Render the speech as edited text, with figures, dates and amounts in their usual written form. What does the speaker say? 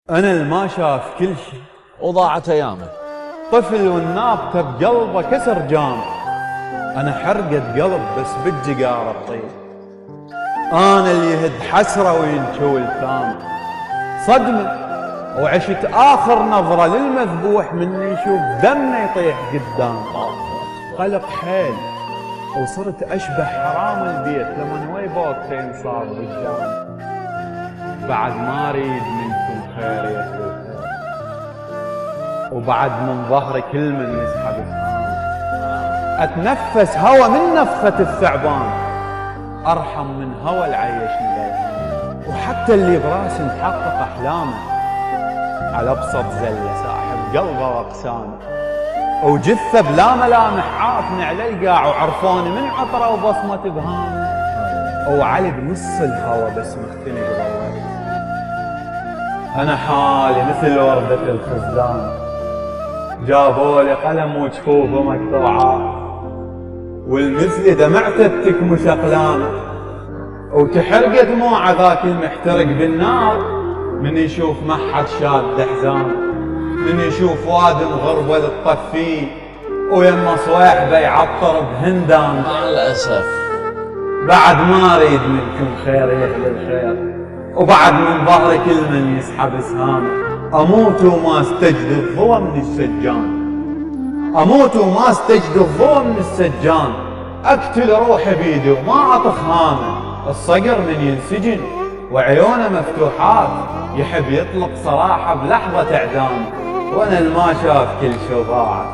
أنا الما شاف كل شي وضاعت أيامه. طفل والنابته بقلبه كسر جام. أنا حرقة قلب بس بالجقارة الطيب. أنا اللي يهد حسرة وينشوي الثام. صدمة وعشت آخر نظرة للمذبوح مني يشوف دمه يطيح قدام. قلق حيل وصرت أشبه حرام البيت لمن ويبوكتين صار قدام. بعد ما أريد منكم خير يا أخوي، وبعد من ظهري كل من يسحب السهام. أتنفس هوا من نفخة الثعبان، أرحم من هوا العيشني غيران. وحتى اللي براسي محقق أحلامه على أبسط زلة ساحب قلبه وأقسامه. وجثة بلا ملامح عافني على القاع وعرفوني من عطره وبصمة بهامه. وعلي بنص الهوا بس مختني بضوء. أنا حالي مثل وردة الخزان، جابوا لي قلم وجفوفه مقطوعات، والمثل دمعته بتكمش أقلامه. وتحرق دموع ذاك المحترق بالنار من يشوف محد شاد حزان، من يشوف وادم غربة للطفيه ويما صويحبه يعطر بهندان. مع الأسف بعد ما أريد منكم خير يا أهل الخير، وبعد من ظهري كل من يسحب سهامه. أموت وما استجد الضوء من السجان، أموت وما استجد الضوء من السجان. أقتل روحي بيدي وما أطخ هامه. الصقر من ينسجن وعيونه مفتوحات يحب يطلق صراحة بلحظة إعدام. وأنا الما شاف كل شي ضاعت.